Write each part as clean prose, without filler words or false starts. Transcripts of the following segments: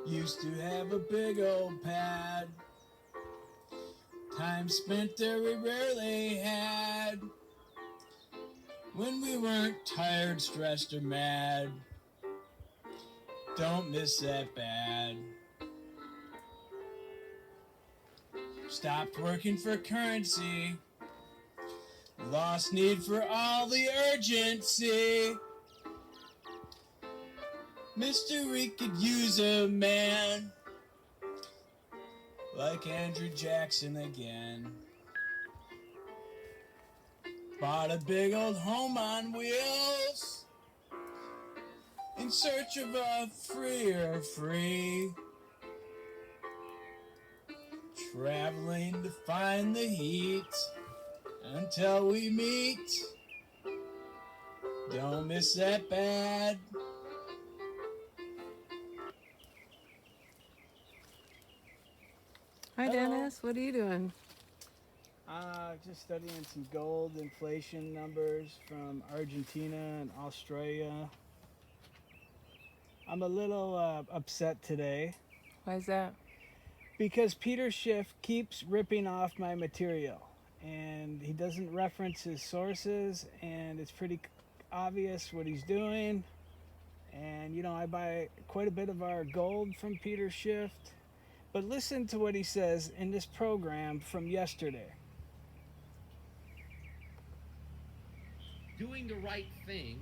Used to have a big old pad. Time spent there we rarely had. When we weren't tired, stressed, or mad. Don't miss that bad. Stopped working for currency. Lost need for all the urgency. Mister, we could use a man like Andrew Jackson again. Bought a big old home on wheels in search of a freer free. Traveling to find the heat until we meet. Don't miss that bad. Hi, Hello. Dennis. What are you doing? Just studying some gold inflation numbers from Argentina and Australia. I'm a little upset today Why is that? because Peter Schiff keeps ripping off my material and he doesn't reference his sources, and it's pretty obvious what he's doing. And you know, I buy quite a bit of our gold from Peter Schiff, but listen to what he says in this program from yesterday. Doing the right thing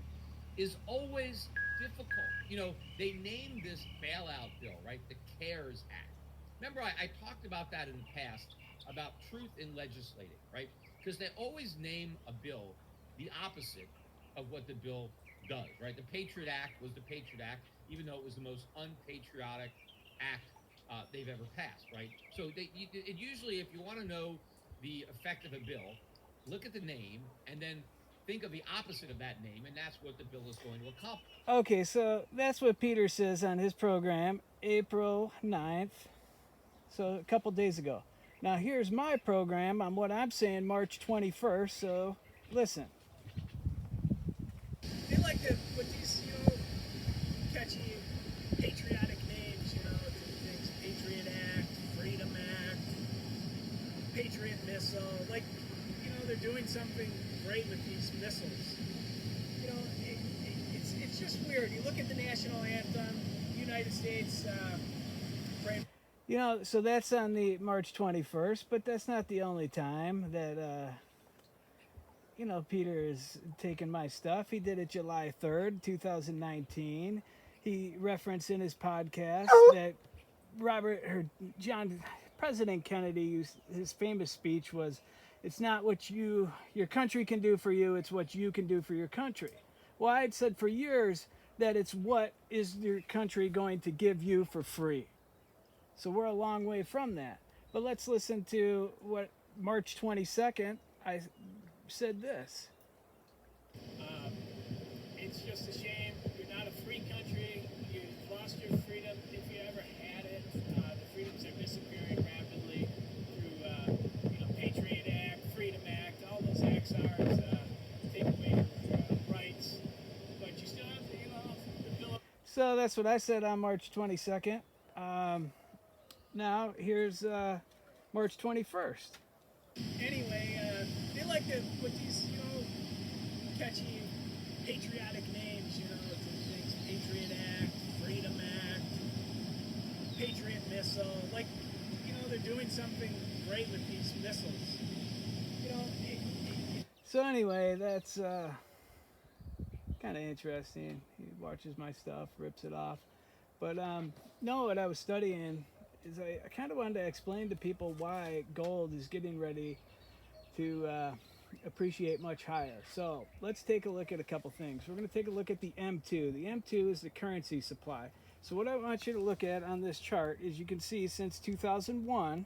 is always difficult. You know, they named this bailout bill, right? The CARES Act. Remember, I talked about that in the past, about truth in legislating, right? Because they always name a bill the opposite of what the bill does, right? The Patriot Act was the Patriot Act, even though it was the most unpatriotic act they've ever passed, right? So it usually, if you want to know the effect of a bill, look at the name and then think of the opposite of that name, and that's what the bill is going to accomplish. Okay, so that's what Peter says on his program, April 9th, so a couple days ago. Now here's my program on what I'm saying March 21st, so listen. They like to put these, catchy patriotic names, to things. Patriot Act, Freedom Act, Patriot Missile. Like, they're doing something great with these missiles. It's just weird. You look at the national anthem, United States, So that's on the March 21st, but that's not the only time that, Peter is taking my stuff. He did it July 3rd, 2019. He referenced in his podcast that President Kennedy used, his famous speech was, it's not what your country can do for you, it's what you can do for your country. Well, I'd said for years that it's what is your country going to give you for free. So we're a long way from that. But let's listen to what March 22nd, I said this. it's just a shame. You're not a free country. You've lost your freedom if you ever had it. The freedoms are disappearing rapidly through, Patriot Act, Freedom Act. All those acts are take away your rights. But you still have the bill of... So that's what I said on March 22nd. Now here's March 21st. Anyway, they like to put these, catchy patriotic names, to things. Patriot Act, Freedom Act, Patriot Missile. Like, they're doing something great with these missiles. So anyway, that's kind of interesting. He watches my stuff, rips it off. But no, what I was studying is I kind of wanted to explain to people why gold is getting ready to appreciate much higher. So let's take a look at a couple things. We're going to take a look at the M2. The M2 is the currency supply. So what I want you to look at on this chart is you can see since 2001,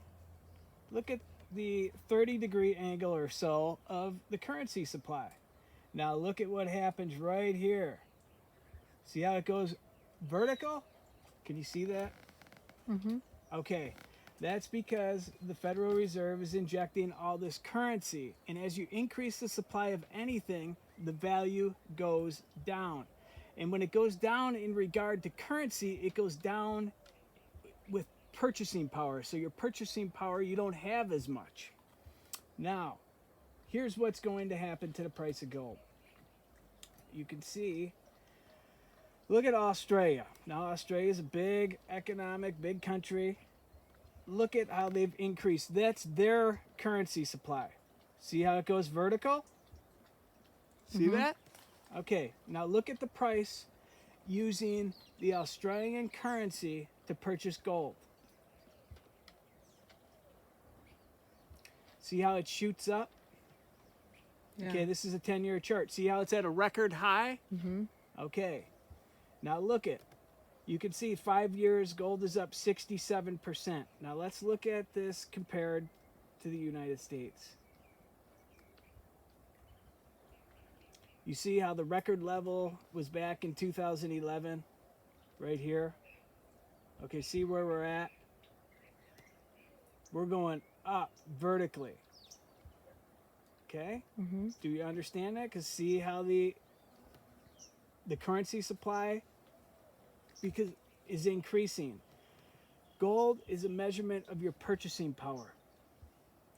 look at the 30-degree angle or so of the currency supply. Now look at what happens right here. See how it goes vertical? Can you see that? Mm-hmm. Okay, that's because the Federal Reserve is injecting all this currency. And as you increase the supply of anything, the value goes down. And when it goes down in regard to currency, it goes down with purchasing power. So your purchasing power, you don't have as much. Now, here's what's going to happen to the price of gold. You can see, look at Australia. Now, Australia is a big economic, big country. Look at how they've increased. That's their currency supply. See how it goes vertical? See that? Okay, now look at the price using the Australian currency to purchase gold. See how it shoots up? Yeah. Okay, this is a 10-year chart. See how it's at a record high? Mm-hmm. Okay, now look at, you can see 5 years, gold is up 67%. Now let's look at this compared to the United States. You see how the record level was back in 2011, right here? Okay, see where we're at? We're going up vertically. Okay? Mm-hmm. Do you understand that? Because see how the currency supply is increasing. Gold is a measurement of your purchasing power.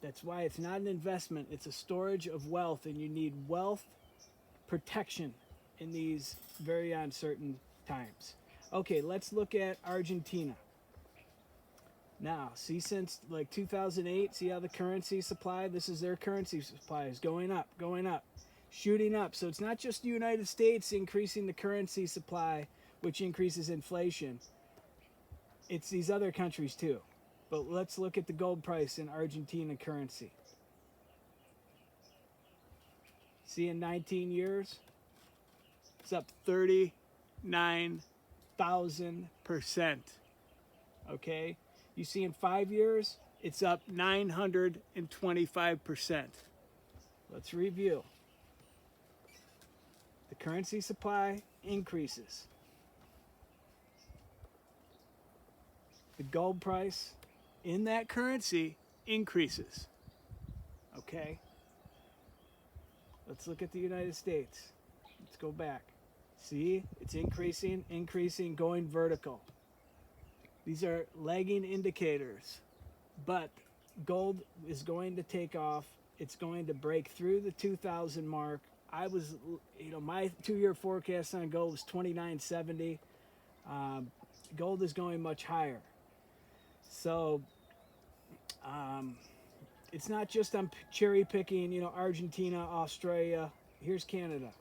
That's why it's not an investment. It's a storage of wealth, and you need wealth protection in these very uncertain times. Okay, let's look at Argentina. Now, see, since like 2008, see how the currency supply, this is their currency supply, is going up, shooting up. So it's not just the United States increasing the currency supply, which increases inflation. It's these other countries too. But let's look at the gold price in Argentina currency. See, in 19 years, it's up 39,000%. Okay? You see, in 5 years, it's up 925%. Let's review. The currency supply increases. The gold price in that currency increases. Okay? Let's look at the United States. Let's go back. See, it's increasing, going vertical. These are lagging indicators, but gold is going to take off. It's going to break through the 2,000 mark. My 2-year forecast on gold was 29.70. Gold is going much higher. So it's not just I'm cherry picking, Argentina, Australia. Here's Canada.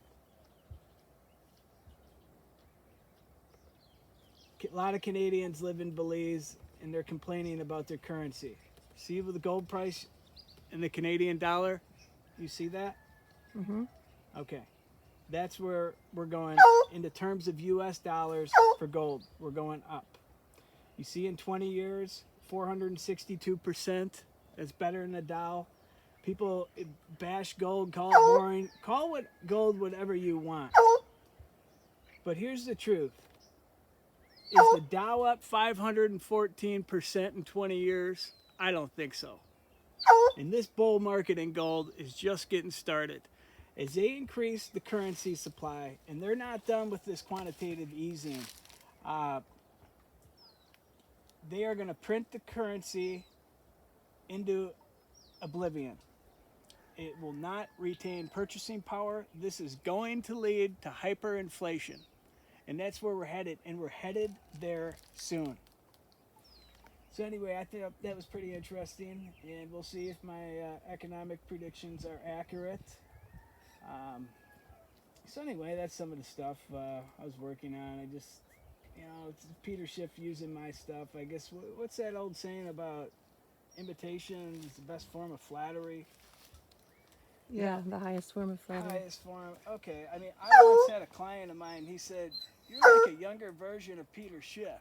A lot of Canadians live in Belize, and they're complaining about their currency. See with the gold price and the Canadian dollar? You see that? Mm-hmm. Okay. That's where we're going into terms of U.S. dollars for gold. We're going up. You see in 20 years, 462%. That's better than the Dow. People bash gold, call it boring. Call gold whatever you want. But here's the truth. Is the Dow up 514% in 20 years? I don't think so. And this bull market in gold is just getting started. As they increase the currency supply, and they're not done with this quantitative easing, they are going to print the currency into oblivion. It will not retain purchasing power. This is going to lead to hyperinflation. And that's where we're headed, and we're headed there soon. So anyway, I think that was pretty interesting, and we'll see if my economic predictions are accurate. So anyway, that's some of the stuff I was working on. I just, it's Peter Schiff using my stuff. I guess, what's that old saying about imitation is the best form of flattery? Yeah, the highest form of flattery. Highest form. Okay. I mean, I once had a client of mine. He said, "You're like a younger version of Peter Schiff."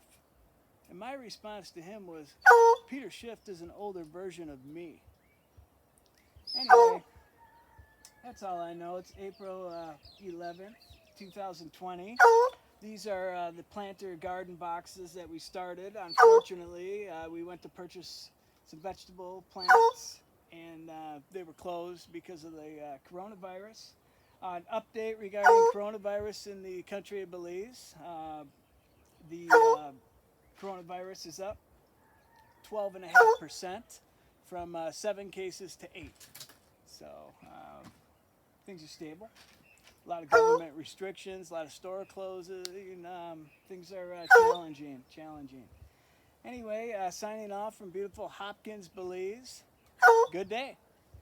And my response to him was, "Peter Schiff is an older version of me." Anyway, that's all I know. It's April 11th, 2020. These are the planter garden boxes that we started. Unfortunately, we went to purchase some vegetable plants, and they were closed because of the coronavirus. An update regarding coronavirus in the country of Belize. The coronavirus is up 12.5% from 7 cases to 8. So things are stable. A lot of government restrictions, a lot of store closes. Things are challenging. Anyway, signing off from beautiful Hopkins, Belize. Good day.